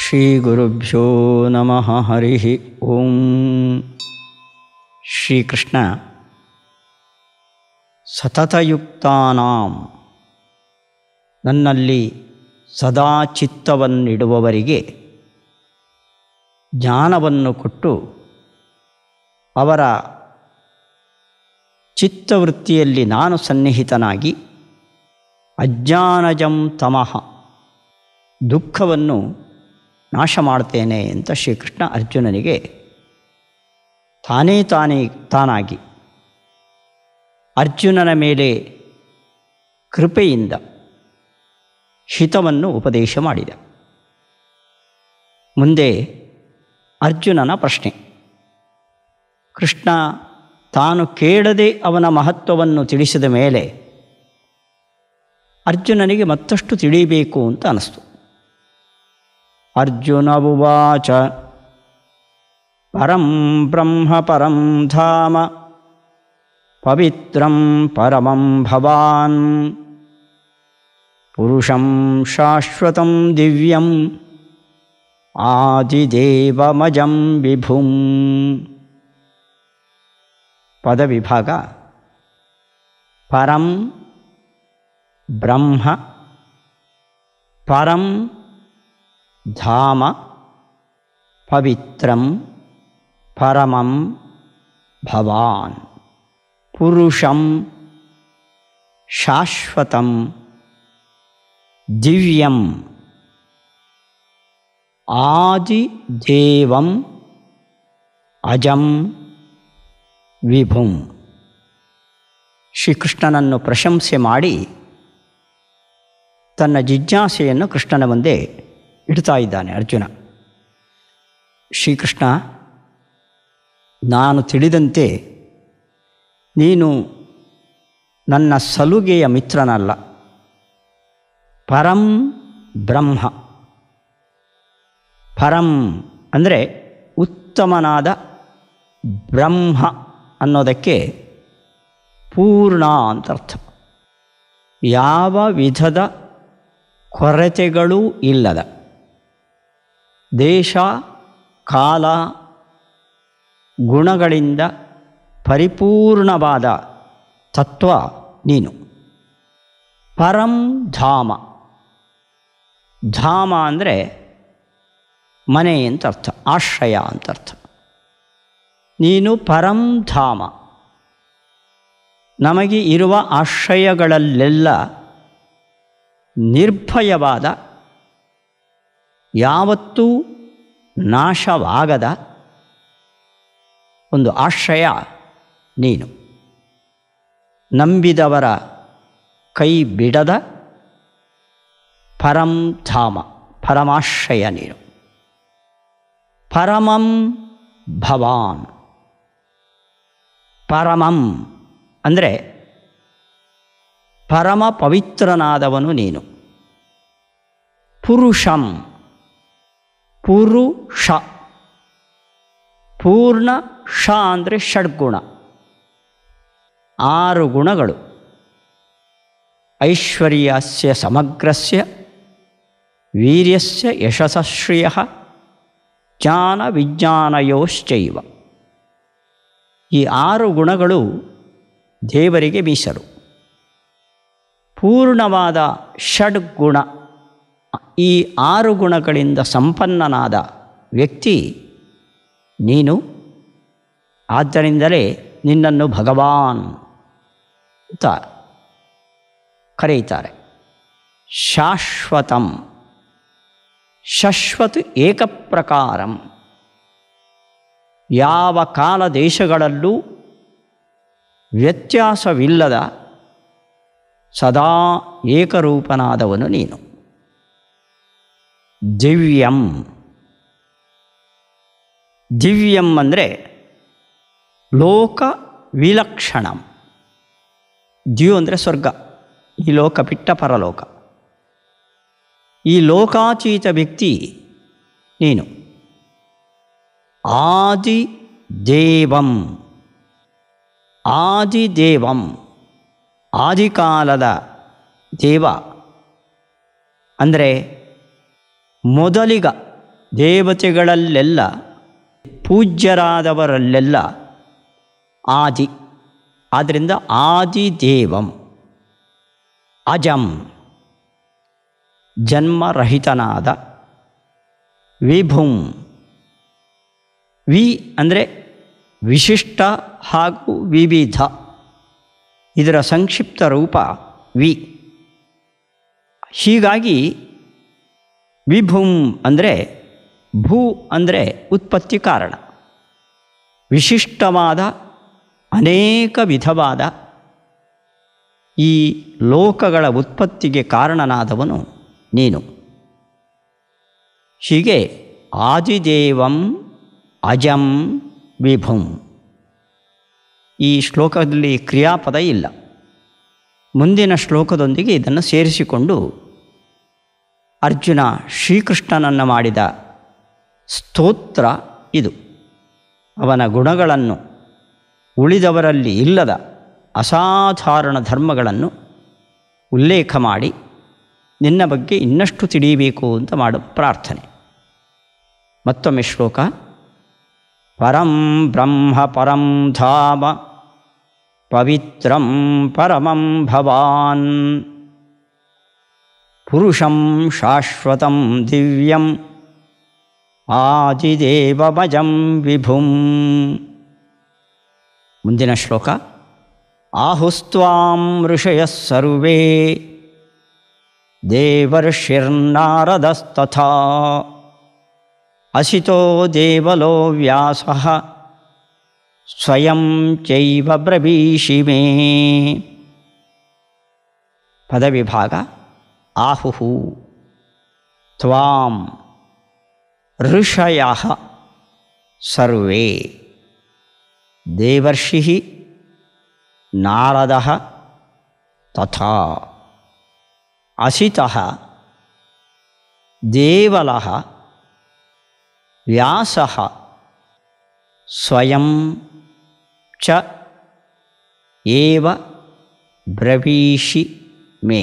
ಶ್ರೀ ಗುರುಭ್ಯೋ ನಮಃ. ಹರಿ ಓಂ. ಶ್ರೀಕೃಷ್ಣ ಸತತಯುಕ್ತಾನಾಂ, ನನ್ನಲ್ಲಿ ಸದಾ ಚಿತ್ತವನ್ನಿಡುವವರಿಗೆ ಜ್ಞಾನವನ್ನು ಕೊಟ್ಟು ಅವರ ಚಿತ್ತವೃತ್ತಿಯಲ್ಲಿ ನಾನು ಸನ್ನಿಹಿತನಾಗಿ ಅಜ್ಞಾನಜಂ ತಮಃ, ದುಃಖವನ್ನು ನಾಶ ಮಾಡ್ತೇನೆ ಅಂತ ಶ್ರೀಕೃಷ್ಣ ಅರ್ಜುನನಿಗೆ ತಾನಾಗಿ ಅರ್ಜುನನ ಮೇಲೆ ಕೃಪೆಯಿಂದ ಹಿತವನ್ನು ಉಪದೇಶ ಮಾಡಿದ. ಮುಂದೆ ಅರ್ಜುನನ ಪ್ರಶ್ನೆ. ಕೃಷ್ಣ ತಾನು ಕೇಳದೆ ಅವನ ಮಹತ್ವವನ್ನು ತಿಳಿಸಿದ ಮೇಲೆ ಅರ್ಜುನನಿಗೆ ಮತ್ತಷ್ಟು ತಿಳಿಯಬೇಕು ಅಂತ ಅನ್ನಿಸ್ತು. ಅರ್ಜುನ ಉವಾಚ ಪರಂ ಬ್ರಹ್ಮ ಪರಂ ಧಾಮ ಪವಿತ್ರಂ ಪರಮಂ ಭವಾನ್ ಪುರುಷಂ ಶಾಶ್ವತಂ ದಿವ್ಯಂ ಆದಿದೇವಮಜಂ ವಿಭುಂ. ಪದವಿಭಾಗ. ಪರಂ ಬ್ರಹ್ಮ ಪರಂ ಧಾಮ ಪವಿತ್ರಂ ಪರಮಂ ಭವಾನ್ ಪುರುಷಂ ಶಾಶ್ವತಂ ದಿವ್ಯಂ ಆದಿದೇವಂ ಅಜಂ ವಿಭುಂ. ಶ್ರೀಕೃಷ್ಣನನ್ನು ಪ್ರಶಂಸೆ ಮಾಡಿ ತನ್ನ ಜಿಜ್ಞಾಸೆಯನ್ನು ಕೃಷ್ಣನ ಮುಂದೆ ಇಡ್ತಾ ಇದ್ದಾನೆ ಅರ್ಜುನ. ಶ್ರೀಕೃಷ್ಣ, ನಾನು ತಿಳಿದಂತೆ ನೀನು ನನ್ನ ಸಲುಗೆಯ ಮಿತ್ರನಲ್ಲ. ಪರಂ ಬ್ರಹ್ಮ. ಪರಂ ಅಂದರೆ ಉತ್ತಮನಾದ ಬ್ರಹ್ಮ ಅನ್ನೋದಕ್ಕೆ ಪೂರ್ಣ ಅಂತರ್ಥ. ಯಾವ ವಿಧದ ಕೊರತೆಗಳೂ ಇಲ್ಲದ, ದೇಶ ಕಾಲ ಗುಣಗಳಿಂದ ಪರಿಪೂರ್ಣವಾದ ತತ್ವ ನೀನು. ಪರಂ ಧಾಮ. ಧಾಮ ಅಂದರೆ ಮನೆ ಅಂತರ್ಥ, ಆಶ್ರಯ ಅಂತರ್ಥ. ನೀನು ಪರಂ ಧಾಮ. ನಮಗೆ ಇರುವ ಆಶ್ರಯಗಳಲ್ಲೆಲ್ಲ ನಿರ್ಭಯವಾದ, ಯಾವತ್ತೂ ನಾಶವಾಗದ ಒಂದು ಆಶ್ರಯ ನೀನು. ನಂಬಿದವರ ಕೈ ಬಿಡದ ಪರಂ ಧಾಮ, ಪರಮಾಶ್ರಯ ನೀನು. ಪರಮಂ ಭವಾನ್. ಪರಮಂ ಅಂದರೆ ಪರಮ ಪವಿತ್ರನಾದವನು ನೀನು. ಪುರುಷಂ. ಪುರುಷ. ಪೂರ್ಣ ಷ ಅಂದರೆ ಷಡ್ಗುಣ, 6 ಗುಣಗಳು. ಐಶ್ವರ್ಯಸ್ಯ ಸಮಗ್ರಸ್ಯ ವೀರ್ಯಸ್ಯ ಯಶಸ್ಶ್ರಿಯಃ ಜ್ಞಾನ ವಿಜ್ಞಾನಯೋಶ್ಚೈವ. ಈ 6 ಗುಣಗಳು ದೇವರಿಗೆ ಮೀಸಲು. ಪೂರ್ಣವಾದ ಷಡ್ಗುಣ, ಈ 6 ಗುಣಗಳಿಂದ ಸಂಪನ್ನನಾದ ವ್ಯಕ್ತಿ ನೀನು. ಆದ್ದರಿಂದಲೇ ನಿನ್ನನ್ನು ಭಗವಾನ್ ಅಂತ ಕರೆಯುತ್ತಾರೆ. ಶಾಶ್ವತಂ. ಶಶ್ವತ್ ಏಕಪ್ರಕಾರಂ. ಯಾವ ಕಾಲ ದೇಶಗಳಲ್ಲೂ ವ್ಯತ್ಯಾಸವಿಲ್ಲದ ಸದಾ ಏಕರೂಪನಾದವನು ನೀನು. ದಿವ್ಯಂ. ದಿವ್ಯಂ ಅಂದರೆ ಲೋಕ ವಿಲಕ್ಷಣಂ. ದ್ಯು ಅಂದರೆ ಸ್ವರ್ಗ, ಈ ಲೋಕ ಬಿಟ್ಟ ಪರಲೋಕ. ಈ ಲೋಕಾತೀತ ವ್ಯಕ್ತಿ ನೀನು. ಆದಿದೇವಂ. ಆದಿದೇವಂ ಆದಿಕಾಲದ ದೇವ ಅಂದರೆ ಮೊದಲಿಗ ದೇವತೆಗಳಲ್ಲೆಲ್ಲ ಪೂಜ್ಯರಾದವರಲ್ಲೆಲ್ಲ ಆದಿ. ಆದ್ದರಿಂದ ಆದಿದೇವಂ. ಅಜಂ ಜನ್ಮರಹಿತನಾದ. ವಿಭುಂ ವಿ ಅಂದರೆ ವಿಶಿಷ್ಟ ಹಾಗೂ ವಿವಿಧ, ಇದರ ಸಂಕ್ಷಿಪ್ತ ರೂಪ ವಿ. ಹೀಗಾಗಿ ವಿಭುಂ ಅಂದರೆ ಭೂ ಅಂದರೆ ಉತ್ಪತ್ತಿ ಕಾರಣ. ವಿಶಿಷ್ಟವಾದ ಅನೇಕ ವಿಧವಾದ ಈ ಲೋಕಗಳ ಉತ್ಪತ್ತಿಗೆ ಕಾರಣನಾದವನು ನೀನು. ಹೀಗೆ ಆದಿದೇವಂ ಅಜಂ ವಿಭುಂ. ಈ ಶ್ಲೋಕದಲ್ಲಿ ಕ್ರಿಯಾಪದ ಇಲ್ಲ. ಮುಂದಿನ ಶ್ಲೋಕದೊಂದಿಗೆ ಇದನ್ನು ಸೇರಿಸಿಕೊಂಡು ಅರ್ಜುನ ಶ್ರೀಕೃಷ್ಣನನ್ನು ಮಾಡಿದ ಸ್ತೋತ್ರ ಇದು. ಅವನ ಗುಣಗಳನ್ನು, ಉಳಿದವರಲ್ಲಿ ಇಲ್ಲದ ಅಸಾಧಾರಣ ಧರ್ಮಗಳನ್ನು ಉಲ್ಲೇಖ ಮಾಡಿ ನಿನ್ನ ಬಗ್ಗೆ ಇನ್ನಷ್ಟು ತಿಳಿಯಬೇಕು ಅಂತ ಮಾಡುವ ಪ್ರಾರ್ಥನೆ. ಮತ್ತೊಮ್ಮೆ ಶ್ಲೋಕ. ಪರಂ ಬ್ರಹ್ಮ ಪರಂ ಧಾಮ ಪವಿತ್ರಂ ಪರಮಂ ಭವಾನ್ ಪುರುಷಂ ಶಾಶ್ವತಂ ದಿವ್ಯಂ ಆದಿದೇವಮಜಂ ವಿಭುಂ. ಮುಂದಿನ ಶ್ಲೋಕ. ಆಹುಸ್ತ್ವಾಂ ಋಷಯಃ ಸರ್ವೇ ದೇವರ್ಷಿರ್ನಾರದಸ್ತಥಾ ಅಸಿತೋ ದೇವಲೋ ವ್ಯಾಸಃ ಸ್ವಯಂ ಚೈವ ಬ್ರವೀಷಿ ಮೇ. ಪದವಿಭಾಗ. ಆಹುಹು ತ್ವಾಂ ಋಷಯಃ ಸರ್ವೇ ದೇವರ್ಷಿಃ ನಾರದಃ ತಥಾ ಅಸಿತಃ ದೇವಲಃ ವ್ಯಾಸಃ ಸ್ವಯಂ ಚ ಏವ ಬ್ರವೀಷಿ ಮೇ.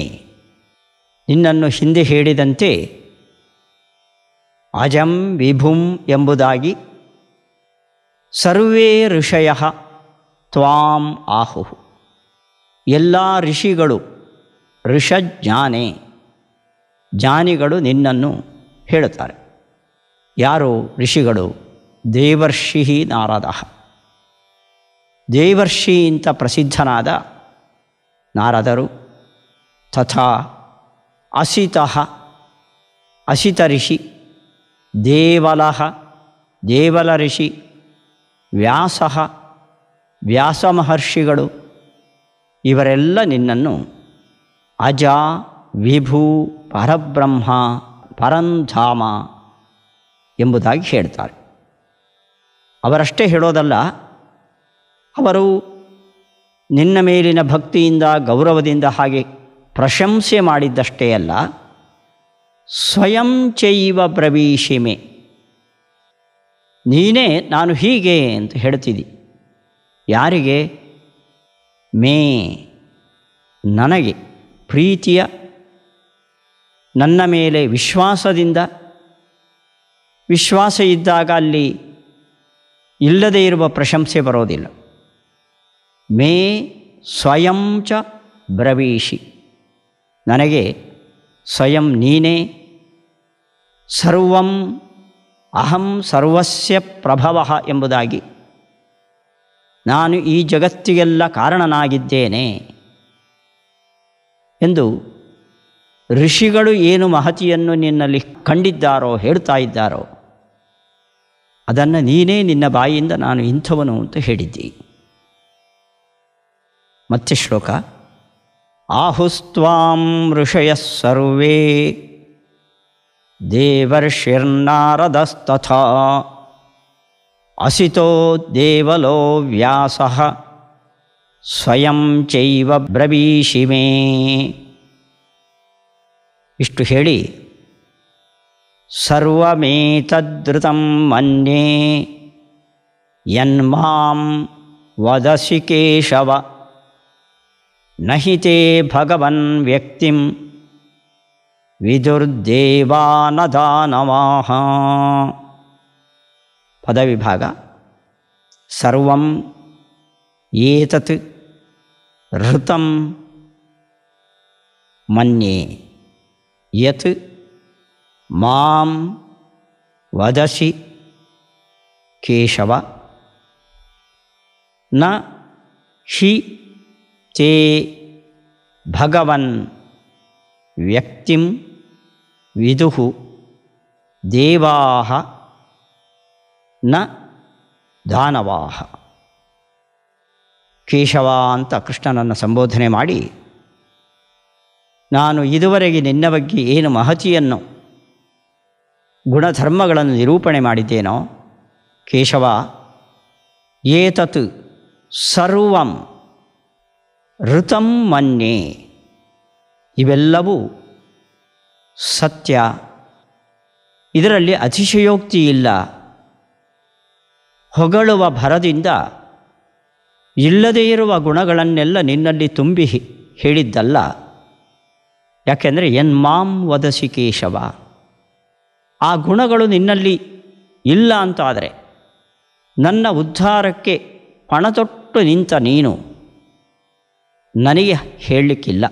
ನಿನ್ನನ್ನು ಹಿಂದೆ ಹೇಳಿದಂತೆ ಅಜಂ ವಿಭುಂ ಎಂಬುದಾಗಿ ಸರ್ವೇ ಋಷಯಃ ತ್ವಾಂ ಆಹುಹು. ಎಲ್ಲ ಋಷಿಗಳು, ಋಷಜ್ಞಾನೇ ಜ್ಞಾನಿಗಳು ನಿನ್ನನ್ನು ಹೇಳುತ್ತಾರೆ. ಯಾರು ಋಷಿಗಳು? ದೇವರ್ಷಿ ನಾರದ. ದೇವರ್ಷಿ ಅಂತ ಪ್ರಸಿದ್ಧನಾದ ನಾರದರು. ತಥಾ ಅಸಿತಃ ಅಸಿತ ಋಷಿ, ದೇವಲಃ ದೇವಲ ಋಷಿ, ವ್ಯಾಸಃ ವ್ಯಾಸ ಮಹರ್ಷಿಗಳು ಇವರೆಲ್ಲ ನಿನ್ನನ್ನು ಅಜ, ವಿಭು, ಪರಬ್ರಹ್ಮ, ಪರಂಧಾಮ ಎಂಬುದಾಗಿ ಹೇಳ್ತಾರೆ. ಅವರಷ್ಟೇ ಹೇಳೋದಲ್ಲ, ಅವರು ನಿನ್ನ ಮೇಲಿನ ಭಕ್ತಿಯಿಂದ ಗೌರವದಿಂದ ಹಾಗೆ ಪ್ರಶಂಸೆ ಮಾಡಿದ್ದಷ್ಟೇ ಅಲ್ಲ, ಸ್ವಯಂ ಚೈವ ಬ್ರವೀಷಿ ಮೇ, ನೀನೇ ನಾನು ಹೀಗೆ ಅಂತ ಹೇಳ್ತಿದ್ದಿ. ಯಾರಿಗೆ? ಮೇ ನನಗೆ, ಪ್ರೀತಿಯ ನನ್ನ ಮೇಲೆ ವಿಶ್ವಾಸದಿಂದ. ವಿಶ್ವಾಸ ಇದ್ದಾಗ ಅಲ್ಲಿ ಇಲ್ಲದೇ ಇರುವ ಪ್ರಶಂಸೆ ಬರೋದಿಲ್ಲ. ಮೇ ಸ್ವಯಂ ಚ ಬ್ರವೀಷಿ, ನನಗೆ ಸ್ವಯಂ ನೀನೇ. ಸರ್ವಂ ಅಹಂ ಸರ್ವಸ್ಯ ಪ್ರಭವಃ ಎಂಬುದಾಗಿ, ನಾನು ಈ ಜಗತ್ತಿಗೆಲ್ಲ ಕಾರಣನಾಗಿದ್ದೇನೆ ಎಂದು ಋಷಿಗಳು ಏನು ಮಹತಿಯನ್ನು ನಿನ್ನಲ್ಲಿ ಕಂಡಿದ್ದಾರೋ, ಹೇಳ್ತಾ ಇದ್ದಾರೋ, ಅದನ್ನು ನೀನೇ ನಿನ್ನ ಬಾಯಿಯಿಂದ ನಾನು ಇಂಥವನು ಅಂತ ಹೇಳಿದ್ದಿ. ಮತ್ತೆ ಶ್ಲೋಕ. ಆಹುಸ್ತ್ವಾಂ ಋಷಯಃ ಸರ್ವೇ ದೇವರ್ಷಿರ್ನಾರದಸ್ತಥಾ ಅಸಿತೋ ದೇವಲೋ ವ್ಯಾಸಃ ಸ್ವಯಂ ಚೈವ ಬ್ರವೀಷಿ ಮೇ. ಇಷ್ಟು ಹೇಳಿ ಸರ್ವಮೇತದ್ಧೃತಂ ಮನ್ಯೇ ಯನ್ಮಾಂ ವದಸಿ ಕೇಶವ ನಹಿ ತೇ ಭಗವನ್ ವ್ಯಕ್ತಿಂ ವಿದುರ್ದೇವಾನ ದಾನವಾಃ. ಪದವಿಭಾಗ. ಸರ್ವಂ ಏತತ್ ಋತಂ ಮನ್ಯೆ ಯತ್ ಮಾಂ ವದಸಿ ಕೇಶವ ನ ಹಿ ತೇ ಭಗವನ್ ವ್ಯಕ್ತಿಂ ವಿದುಃ ದೇವಾಃ ನ ದಾನವಾಃ. ಕೇಶವ ಅಂತ ಕೃಷ್ಣನನ್ನು ಸಂಬೋಧನೆ ಮಾಡಿ, ನಾನು ಇದುವರೆಗೆ ನಿನ್ನ ಬಗ್ಗೆ ಏನು ಮಹತಿಯನ್ನು ಗುಣಧರ್ಮಗಳನ್ನು ನಿರೂಪಣೆ ಮಾಡಿದ್ದೇನೋ ಕೇಶವ, ಏತತ್ ಸರ್ವಂ ಋತಂ ಮನ್ಯೆ, ಇವೆಲ್ಲವೂ ಸತ್ಯ, ಇದರಲ್ಲಿ ಅತಿಶಯೋಕ್ತಿ ಇಲ್ಲ. ಹೊಗಳುವ ಭರದಿಂದ ಇಲ್ಲದೇ ಇರುವ ಗುಣಗಳನ್ನೆಲ್ಲ ನಿನ್ನಲ್ಲಿ ತುಂಬಿ ಹೇಳಿದ್ದಲ್ಲ. ಯಾಕೆಂದರೆ ಎನ್ಮಾಂ ವದಸಿ ಕೇಶವ, ಆ ಗುಣಗಳು ನಿನ್ನಲ್ಲಿ ಇಲ್ಲ ಅಂತಾದರೆ ನನ್ನ ಉದ್ಧಾರಕ್ಕೆ ಪಣತೊಟ್ಟು ನಿಂತ ನೀನು ನನಗೆ ಹೇಳಲಿಕ್ಕಿಲ್ಲ.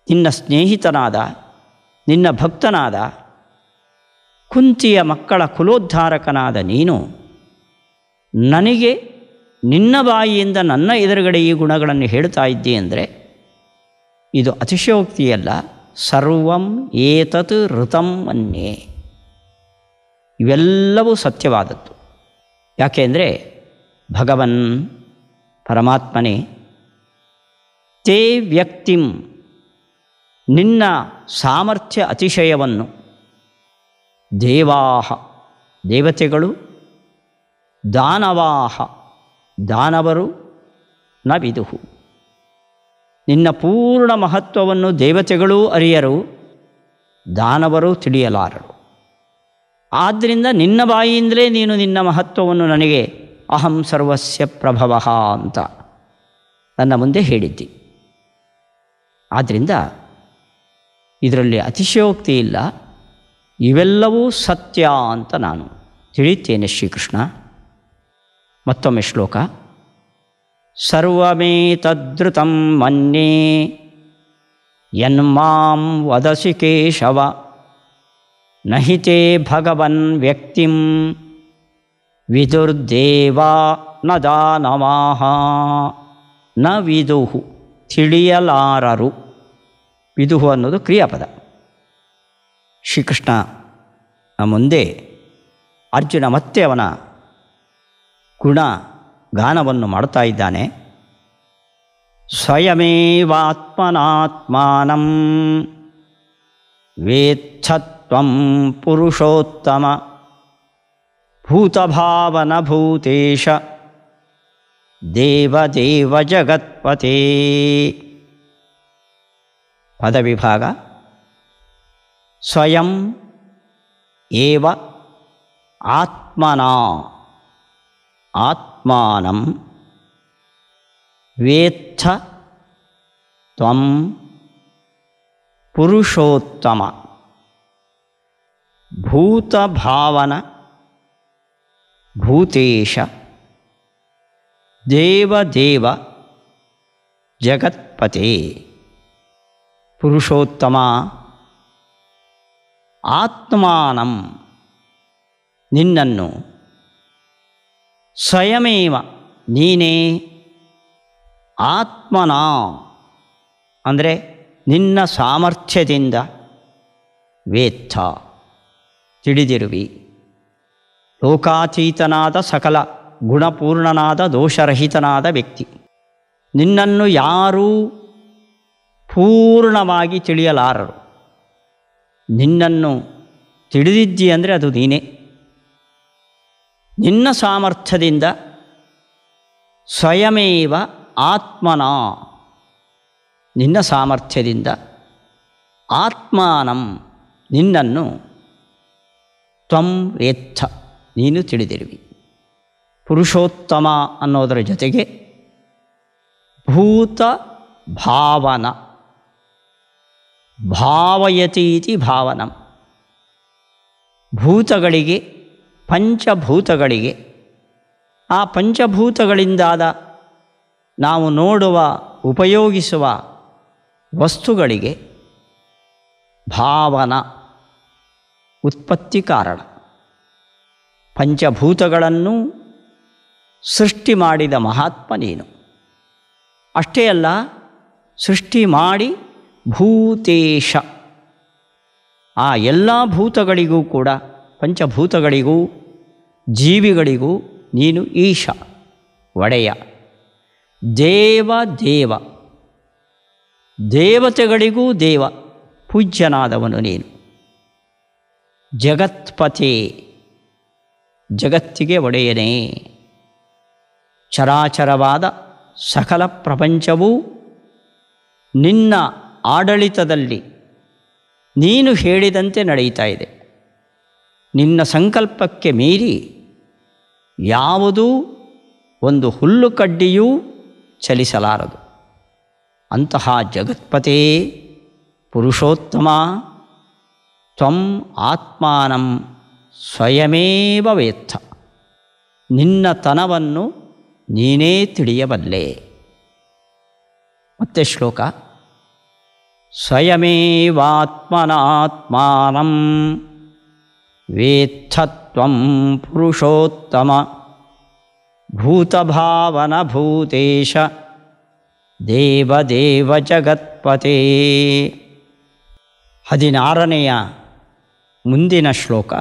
ನಿನ್ನ ಸ್ನೇಹಿತನಾದ, ನಿನ್ನ ಭಕ್ತನಾದ, ಕುಂತಿಯ ಮಕ್ಕಳ ಕುಲೋದ್ಧಾರಕನಾದ ನೀನು ನನಗೆ ನಿನ್ನ ಬಾಯಿಯಿಂದ ನನ್ನ ಎದುರುಗಡೆ ಈ ಗುಣಗಳನ್ನು ಹೇಳ್ತಾ ಇದ್ದಿ ಅಂದರೆ ಇದು ಅತಿಶಯೋಕ್ತಿಯಲ್ಲ. ಸರ್ವಂ ಏತತ್ ಋತಂ ಮನ್ಯೆ, ಇವೆಲ್ಲವೂ ಸತ್ಯವಾದದ್ದು. ಯಾಕೆಂದರೆ ಭಗವನ್ ಪರಮಾತ್ಮನೇ ತೇ ವ್ಯಕ್ತಿಂ, ನಿನ್ನ ಸಾಮರ್ಥ್ಯ ಅತಿಶಯವನ್ನು ದೇವಾಹ ದೇವತೆಗಳು, ದಾನವಾಹ ದಾನವರು ನ ವಿದುಃ, ನಿನ್ನ ಪೂರ್ಣ ಮಹತ್ವವನ್ನು ದೇವತೆಗಳೂ ಅರಿಯರು, ದಾನವರು ತಿಳಿಯಲಾರರು. ಆದ್ದರಿಂದ ನಿನ್ನ ಬಾಯಿಯಿಂದಲೇ ನೀನು ನಿನ್ನ ಮಹತ್ವವನ್ನು ನನಗೆ ಅಹಂ ಸರ್ವಸ್ಯ ಪ್ರಭವಃ ಅಂತ ನನ್ನ ಮುಂದೆ ಹೇಳಿದ್ದಿ. ಆದ್ದರಿಂದ ಇದರಲ್ಲಿ ಅತಿಶಯೋಕ್ತಿ ಇಲ್ಲ, ಇವೆಲ್ಲವೂ ಸತ್ಯ ಅಂತ ನಾನು ತಿಳಿಯುತ್ತೇನೆ ಶ್ರೀಕೃಷ್ಣ. ಮತ್ತೊಮ್ಮೆ ಶ್ಲೋಕ. ಸರ್ವಮೇತದ್ಧೃತಂ ಮನ್ಯೆ ಯನ್ಮಾಂ ವದಸಿ ಕೇಶವ ನಹಿ ತೇ ಭಗವನ್ ವ್ಯಕ್ತಿಂ ವಿದುರ್ದೇವಾ ನ ದಾನವಾಃ ನ ವಿದುಃ, ತಿಳಿಯಲಾರರು. ವಿದುಃ ಅನ್ನೋದು ಕ್ರಿಯಾಪದ. ಶ್ರೀಕೃಷ್ಣ ಮುಂದೆ ಅರ್ಜುನ ಮತ್ತೆ ಅವನ ಗುಣ ಗಾನವನ್ನು ಮಾಡ್ತಾ ಇದ್ದಾನೆ. ಸ್ವಯಮೇವಾತ್ಮನಾತ್ಮಾನಂ ವೇತ್ಥತ್ವಂ ಪುರುಷೋತ್ತಮ ಭೂತಭಾವನ ಭೂತೇಶ ದೇವದೇವ ಜಗತ್ಪತೆ. ಪದವಿಭಾಗ. ಸ್ವಯಂ ಏವ ಆತ್ಮನಾ ಆತ್ಮಾನಂ ವೇತ್ಥ ತ್ವಂ ಪುರುಷೋತ್ತಮ ಭೂತಭಾವನ ಭೂತೇಶ ದೇವದೇವ ಜಗತ್ಪತೆ. ಪುರುಷೋತ್ತಮ ಆತ್ಮಾನಂ, ನಿನ್ನನ್ನು, ಸ್ವಯಮೇವ ನೀನೇ, ಆತ್ಮನ ಅಂದರೆ ನಿನ್ನ ಸಾಮರ್ಥ್ಯದಿಂದ, ವೇತ್ಥ ತಿಳಿದಿರುವಿ, ಲೋಕಾತೀತನಾದ ಸಕಲ ಗುಣಪೂರ್ಣನಾದ ದೋಷರಹಿತನಾದ ವ್ಯಕ್ತಿ. ನಿನ್ನನ್ನು ಯಾರೂ ಪೂರ್ಣವಾಗಿ ತಿಳಿಯಲಾರರು. ನಿನ್ನನ್ನು ತಿಳಿದಿದ್ದಿ ಅಂದರೆ ಅದು ನೀನೇ. ನಿನ್ನ ಸಾಮರ್ಥ್ಯದಿಂದ ಸ್ವಯಮೇವ ಆತ್ಮನ, ನಿನ್ನ ಸಾಮರ್ಥ್ಯದಿಂದ ಆತ್ಮಾನಂ ನಿನ್ನನ್ನು ತ್ವಂ ವೇತ್ಥ ನೀನು ತಿಳಿದಿರುವಿ. ಪುರುಷೋತ್ತಮ ಅನ್ನೋದರ ಜೊತೆಗೆ ಭೂತ ಭಾವನ, ಭಾವಯತೀತಿ ಭಾವನಂ. ಭೂತಗಳಿಗೆ, ಪಂಚಭೂತಗಳಿಗೆ, ಆ ಪಂಚಭೂತಗಳಿಂದಾದ ನಾವು ನೋಡುವ ಉಪಯೋಗಿಸುವ ವಸ್ತುಗಳಿಗೆ ಭಾವನ ಉತ್ಪತ್ತಿ ಕಾರಣ. ಪಂಚಭೂತಗಳನ್ನು ಸೃಷ್ಟಿ ಮಾಡಿದ ಮಹಾತ್ಮ ನೀನು. ಅಷ್ಟೇ ಅಲ್ಲ, ಸೃಷ್ಟಿ ಮಾಡಿ ಭೂತೇಶ, ಆ ಎಲ್ಲ ಭೂತಗಳಿಗೂ ಕೂಡ, ಪಂಚಭೂತಗಳಿಗೂ ಜೀವಿಗಳಿಗೂ ನೀನು ಈಶ, ಒಡೆಯ. ದೇವ ದೇವ, ದೇವತೆಗಳಿಗೂ ದೇವ, ಪೂಜ್ಯನಾದವನು ನೀನು. ಜಗತ್ಪತೆ, ಜಗತ್ತಿಗೆ ಒಡೆಯನೇ. ಚರಾಚರವಾದ ಸಕಲ ಪ್ರಪಂಚವೂ ನಿನ್ನ ಆಡಳಿತದಲ್ಲಿ ನೀನು ಹೇಳಿದಂತೆ ನಡೆಯುತ್ತಾ ಇದೆ. ನಿನ್ನ ಸಂಕಲ್ಪಕ್ಕೆ ಮೀರಿ ಯಾವುದೂ ಒಂದು ಹುಲ್ಲು ಕಡ್ಡಿಯೂ ಚಲಿಸಲಾರದು. ಅಂತಹ ಜಗತ್ಪತೆ ಪುರುಷೋತ್ತಮ ತ್ವಂ ಆತ್ಮಾನಂ ಸ್ವಯಮೇವ ವೇತ್ತ. ನಿನ್ನ ತನವನ್ನು ನೀನೇ ತಿಳಿಯಬಲ್ಲೆ. ಮತ್ತೆ ಶ್ಲೋಕ. ಸ್ವಯಮೇವಾತ್ಮನಾತ್ಮಾನಂ ವೇತ್ತ ತ್ವಂ ಪುರುಷೋತ್ತಮ ಭೂತಭಾವನ ಭೂತೇಶ ದೇವದೇವ ಜಗತ್ಪತೆ. 16ನೆಯ ಮುಂದಿನ ಶ್ಲೋಕ.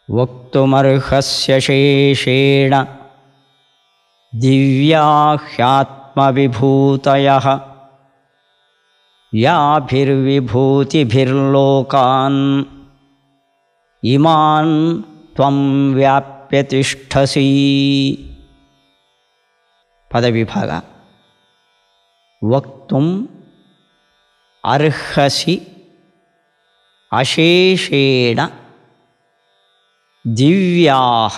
ವಕ್ತುಮರ್ಹಸ್ಯ ಶೇಷೇಣ ದಿವ್ಯಾಹ್ಯಾತ್ಮವಿಭೂತಯಃ ಯಾಭಿರ್ವಿಭೂತಿಭಿರ್ಲೋಕಾನ್ ಇಮಾನ್ ತ್ವಂ ವ್ಯಾಪ್ಯ ತಿಷ್ಠಸಿ. ಪದವಿಭಾಗ. ವಕ್ತುಂ ಅರ್ಹಸಿ ಅಶೇಷೇಣ ದಿವ್ಯಾಃ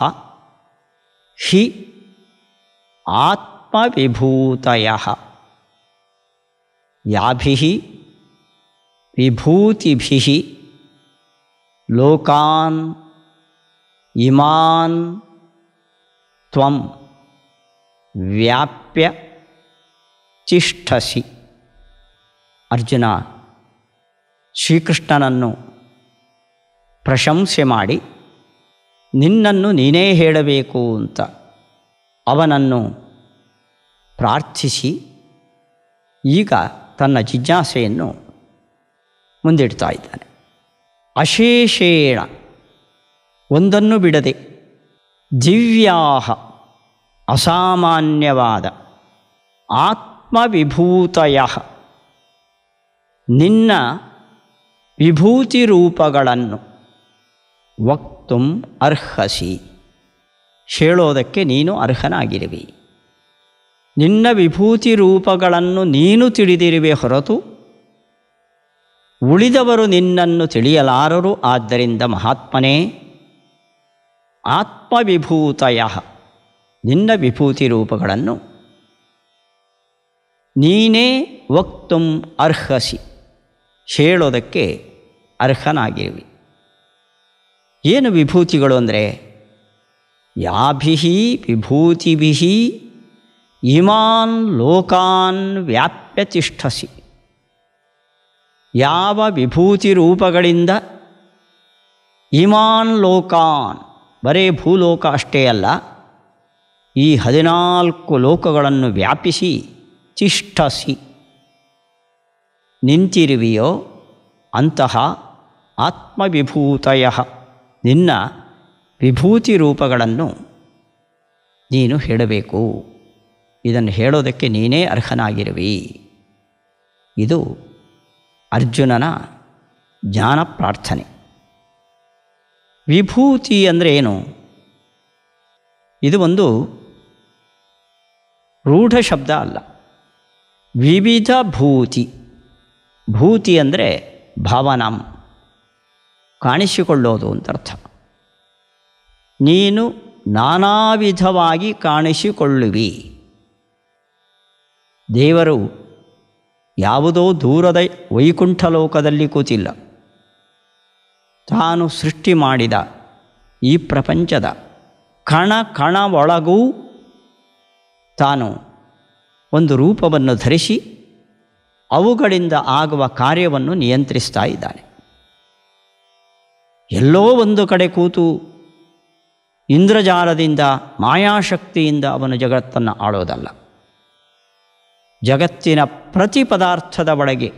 ಹಿ ಆತ್ಮವಿಭೂತಯಃ ಯಾಭಿಃ ವಿಭೂತಿಭಿಃ ಲೋಕಾನ್ ಇಮಾನ್ ತ್ವಂ ವ್ಯಾಪ್ಯ ತಿಷ್ಠಸಿ. ಅರ್ಜುನ ಶ್ರೀಕೃಷ್ಣನನ್ನು ಪ್ರಶಂಸೆ ಮಾಡಿ ನಿನ್ನನ್ನು ನೀನೇ ಹೇಳಬೇಕು ಅಂತ ಅವನನ್ನು ಪ್ರಾರ್ಥಿಸಿ ಈಗ ತನ್ನ ಜಿಜ್ಞಾಸೆಯನ್ನು ಮುಂದಿಡ್ತಾ ಇದ್ದಾನೆ. ಅಶೇಷೇಣ, ಒಂದನ್ನು ಬಿಡದೆ, ದಿವ್ಯಾಹ ಅಸಾಮಾನ್ಯವಾದ, ಆತ್ಮವಿಭೂತಯ ನಿನ್ನ ವಿಭೂತಿ ರೂಪಗಳನ್ನು ವಕ್ತುಂ ಅರ್ಹಸಿ ಹೇಳೋದಕ್ಕೆ ನೀನು ಅರ್ಹನಾಗಿರುವಿ. ನಿನ್ನ ವಿಭೂತಿ ರೂಪಗಳನ್ನು ನೀನು ತಿಳಿದಿರುವೆ ಹೊರತು ಉಳಿದವರು ನಿನ್ನನ್ನು ತಿಳಿಯಲಾರರು. ಆದ್ದರಿಂದ ಮಹಾತ್ಮನೇ, ಆತ್ಮವಿಭೂತಯ ನಿನ್ನ ವಿಭೂತಿ ರೂಪಗಳನ್ನು ನೀನೇ ವಕ್ತುಂ ಅರ್ಹಸಿ ಹೇಳೋದಕ್ಕೆ ಅರ್ಹನಾಗಿರುವಿ. ಏನು ವಿಭೂತಿಗಳು ಅಂದರೆ, ಯಾಭಿಃ ವಿಭೂತಿಭಿಃ ಇಮಾನ್ ಲೋಕಾನ್ ವ್ಯಾಪ್ಯ ತಿಷ್ಠಸಿ. ಯಾವ ವಿಭೂತಿ ರೂಪಗಳಿಂದ ಇಮಾನ್ ಲೋಕಾನ್, ಬರೇ ಭೂಲೋಕ ಅಷ್ಟೇ ಅಲ್ಲ, ಈ 14 ಲೋಕಗಳನ್ನು ವ್ಯಾಪಿಸಿ ತಿಷ್ಠಸಿ ನಿಂತಿರುವಿಯೋ ಅಂತಹ ಆತ್ಮವಿಭೂತಯ ನಿನ್ನ ವಿಭೂತಿ ರೂಪಗಳನ್ನು ನೀನು ಹೇಳಬೇಕು. ಇದನ್ನು ಹೇಳೋದಕ್ಕೆ ನೀನೇ ಅರ್ಹನಾಗಿರುವಿ. ಇದು ಅರ್ಜುನನ ಜ್ಞಾನ ಪ್ರಾರ್ಥನೆ. ವಿಭೂತಿ ಅಂದರೆ ಏನು? ಇದು ಒಂದು ರೂಢ ಶಬ್ದ ಅಲ್ಲ. ವಿವಿಧ ಭೂತಿ. ಭೂತಿ ಅಂದರೆ ಭಾವನಂ, ಕಾಣಿಸಿಕೊಳ್ಳೋದು ಅಂತ ಅರ್ಥ. ನೀನು ನಾನಾ ವಿಧವಾಗಿ ಕಾಣಿಸಿಕೊಳ್ಳುವಿ. ದೇವರು ಯಾವುದೋ ದೂರದ ವೈಕುಂಠ ಲೋಕದಲ್ಲಿ ಕೂತಿಲ್ಲ. ತಾನು ಸೃಷ್ಟಿ ಮಾಡಿದ ಈ ಪ್ರಪಂಚದ ಕಣ ಕಣ ಒಳಗೂ ತಾನು ಒಂದು ರೂಪವನ್ನು ಧರಿಸಿ ಅವುಗಳಿಂದ ಆಗುವ ಕಾರ್ಯವನ್ನು ನಿಯಂತ್ರಿಸ್ತಾ ಇದ್ದಾನೆ. ಎಲ್ಲೋ ಒಂದು ಕಡೆ ಕೂತು ಇಂದ್ರಜಾಲದಿಂದ ಮಾಯಾಶಕ್ತಿಯಿಂದ ಅವನು ಜಗತ್ತನ್ನು ಆಳೋದಲ್ಲ. ಜಗತ್ತಿನ ಪ್ರತಿ ಪದಾರ್ಥದ ಒಳಗೆ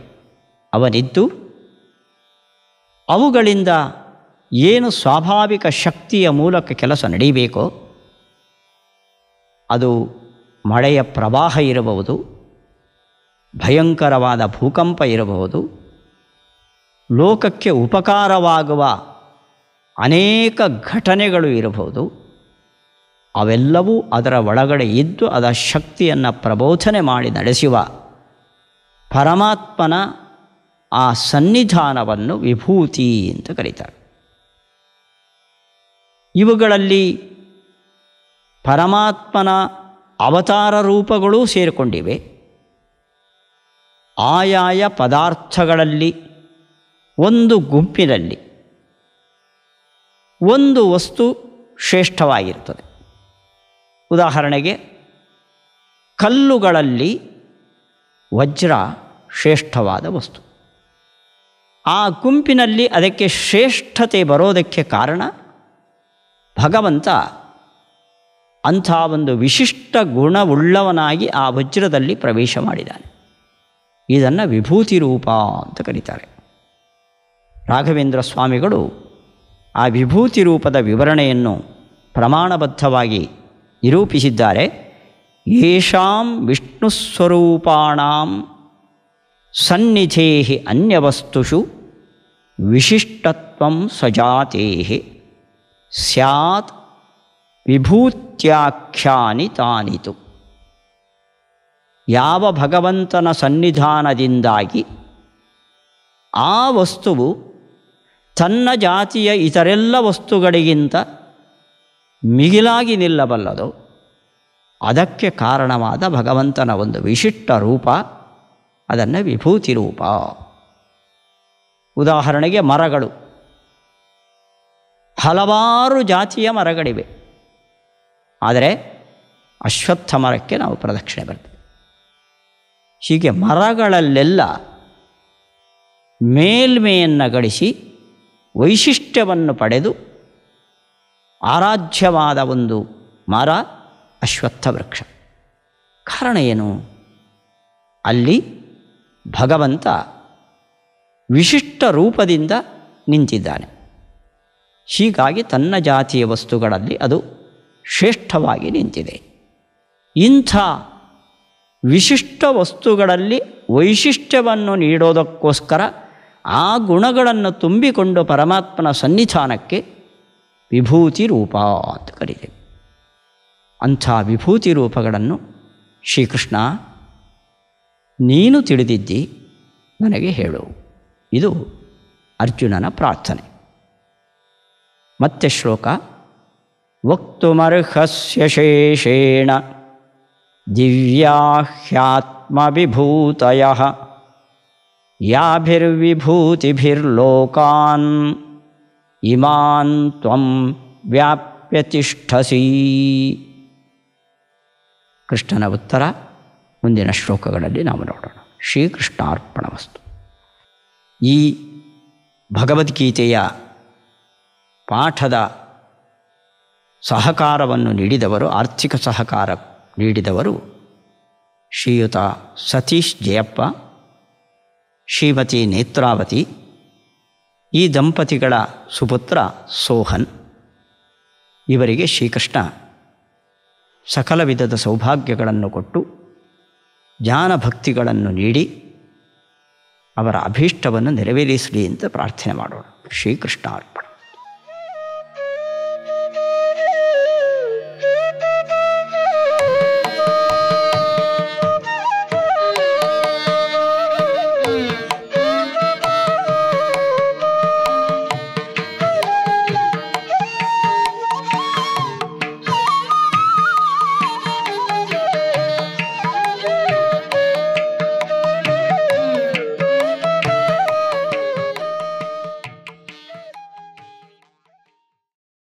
ಅವನಿದ್ದು ಅವುಗಳಿಂದ ಏನು ಸ್ವಾಭಾವಿಕ ಶಕ್ತಿಯ ಮೂಲಕ ಕೆಲಸ ನಡೀಬೇಕೋ, ಅದು ಮಳೆಯ ಪ್ರವಾಹ ಇರಬಹುದು, ಭಯಂಕರವಾದ ಭೂಕಂಪ ಇರಬಹುದು, ಲೋಕಕ್ಕೆ ಉಪಕಾರವಾಗುವ ಅನೇಕ ಘಟನೆಗಳು ಇರಬಹುದು. ಅವೆಲ್ಲವೂ ಅದರ ಒಳಗಡೆ ಇದ್ದು ಅದರ ಶಕ್ತಿಯನ್ನು ಪ್ರಬೋಧನೆ ಮಾಡಿ ನಡೆಸುವ ಪರಮಾತ್ಮನ ಆ ಸನ್ನಿಧಾನವನ್ನು ವಿಭೂತಿ ಅಂತ ಕರೀತಾರೆ. ಇವುಗಳಲ್ಲಿ ಪರಮಾತ್ಮನ ಅವತಾರ ರೂಪಗಳೂ ಸೇರಿಕೊಂಡಿವೆ. ಆಯಾಯ ಪದಾರ್ಥಗಳಲ್ಲಿ ಒಂದು ಗುಂಪಿನಲ್ಲಿ ಒಂದು ವಸ್ತು ಶ್ರೇಷ್ಠವಾಗಿರ್ತದೆ. ಉದಾಹರಣೆಗೆ ಕಲ್ಲುಗಳಲ್ಲಿ ವಜ್ರ ಶ್ರೇಷ್ಠವಾದ ವಸ್ತು. ಆ ಗುಂಪಿನಲ್ಲಿ ಅದಕ್ಕೆ ಶ್ರೇಷ್ಠತೆ ಬರೋದಕ್ಕೆ ಕಾರಣ ಭಗವಂತ ಅಂಥ ಒಂದು ವಿಶಿಷ್ಟ ಗುಣವುಳ್ಳವನಾಗಿ ಆ ವಜ್ರದಲ್ಲಿ ಪ್ರವೇಶ ಮಾಡಿದ್ದಾನೆ. ಇದನ್ನು ವಿಭೂತಿ ರೂಪ ಅಂತ ಕರೀತಾರೆ. ರಾಘವೇಂದ್ರ ಸ್ವಾಮಿಗಳು ಆ ವಿಭೂತಿ ರೂಪದ ವಿವರಣೆಯನ್ನು ಪ್ರಮಾಣಬದ್ಧವಾಗಿ ನಿರೂಪಿಸಿದ್ದಾರೆ. ಯೇಷಾಂ ವಿಷ್ಣುಸ್ವರೂಪಾಣಾಂ ಸನ್ನಿಧೇಹಿ ಅನ್ಯವಸ್ತುಷು ವಿಶಿಷ್ಟತ್ವಂ ಸಜಾತೇಹಿ ಸ್ಯಾತ್ ವಿಭೂತ್ಯಾಖ್ಯಾನಿ ತಾನಿತು. ಯಾವ ಭಗವಂತನ ಸನ್ನಿಧಾನದಿಂದಾಗಿ ಆ ವಸ್ತುವು ತನ್ನ ಜಾತಿಯ ಇತರೆಲ್ಲ ವಸ್ತುಗಳಿಗಿಂತ ಮಿಗಿಲಾಗಿ ನಿಲ್ಲಬಲ್ಲದು, ಅದಕ್ಕೆ ಕಾರಣವಾದ ಭಗವಂತನ ಒಂದು ವಿಶಿಷ್ಟ ರೂಪ, ಅದನ್ನು ವಿಭೂತಿ ರೂಪ. ಉದಾಹರಣೆಗೆ ಮರಗಳು, ಹಲವಾರು ಜಾತಿಯ ಮರಗಳಿವೆ. ಆದರೆ ಅಶ್ವತ್ಥ ಮರಕ್ಕೆ ನಾವು ಪ್ರದಕ್ಷಿಣೆ ಬರ್ತೇವೆ. ಹೀಗೆ ಮರಗಳಲ್ಲೆಲ್ಲ ಮೇಲ್ಮೆಯನ್ನು ಗಳಿಸಿ ವೈಶಿಷ್ಟ್ಯವನ್ನು ಪಡೆದು ಆರಾಧ್ಯವಾದ ಒಂದು ಮರ ಅಶ್ವತ್ಥ ವೃಕ್ಷ. ಕಾರಣ ಏನು? ಅಲ್ಲಿ ಭಗವಂತ ವಿಶಿಷ್ಟ ರೂಪದಿಂದ ನಿಂತಿದ್ದಾನೆ. ಹೀಗಾಗಿ ತನ್ನ ಜಾತಿಯ ವಸ್ತುಗಳಲ್ಲಿ ಅದು ಶ್ರೇಷ್ಠವಾಗಿ ನಿಂತಿದೆ. ಇಂಥ ವಿಶಿಷ್ಟ ವಸ್ತುಗಳಲ್ಲಿ ವೈಶಿಷ್ಟ್ಯವನ್ನು ನೀಡೋದಕ್ಕೋಸ್ಕರ ಆ ಗುಣಗಳನ್ನು ತುಂಬಿಕೊಂಡು ಪರಮಾತ್ಮನ ಸನ್ನಿಧಾನಕ್ಕೆ ವಿಭೂತಿ ರೂಪ ಅಂತ ಕರೀತೇವೆ. ಅಂಥ ವಿಭೂತಿ ರೂಪಗಳನ್ನು ಶ್ರೀಕೃಷ್ಣ ನೀನು ತಿಳಿದಿದ್ದಿ, ನನಗೆ ಹೇಳು. ಇದು ಅರ್ಜುನನ ಪ್ರಾರ್ಥನೆ. ಮತ್ತೆ ಶ್ಲೋಕ. ವಕ್ತುಮರ್ಹಸ್ಯ ಶೇಷೇಣ ದಿವ್ಯಾಹ್ಯಾತ್ಮವಿಭೂತಯಃ ಯಾಭಿರ್ವಿಭೂತಿಭಿರ್ಲೋಕಾನ್ ಇಮಾನ್ ತ್ವಂ ವ್ಯಾಪ್ಯ ತಿಷ್ಠಸಿ. ಕೃಷ್ಣನ ಉತ್ತರ ಮುಂದಿನ ಶ್ಲೋಕಗಳಲ್ಲಿ ನಾವು ನೋಡೋಣ. ಶ್ರೀಕೃಷ್ಣಾರ್ಪಣಮಸ್ತು. ಈ ಭಗವದ್ಗೀತೆಯ ಪಾಠದ ಸಹಕಾರವನ್ನು ನೀಡಿದವರು, ಆರ್ಥಿಕ ಸಹಕಾರ ನೀಡಿದವರು ಶ್ರೀಯುತ ಸತೀಶ್ ಜಯಪ್ಪ, ಶ್ರೀಮತಿ ನೇತ್ರಾವತಿ. ಈ ದಂಪತಿಗಳ ಸುಪುತ್ರ ಸೋಹನ್. ಇವರಿಗೆ ಶ್ರೀಕೃಷ್ಣ ಸಕಲ ವಿಧದ ಸೌಭಾಗ್ಯಗಳನ್ನು ಕೊಟ್ಟು ಜ್ಞಾನಭಕ್ತಿಗಳನ್ನು ನೀಡಿ ಅವರ ಅಭೀಷ್ಟವನ್ನು ನೆರವೇರಿಸಲಿ ಅಂತ ಪ್ರಾರ್ಥನೆ ಮಾಡೋಣ. ಶ್ರೀಕೃಷ್ಣಾರ್ಪಣ.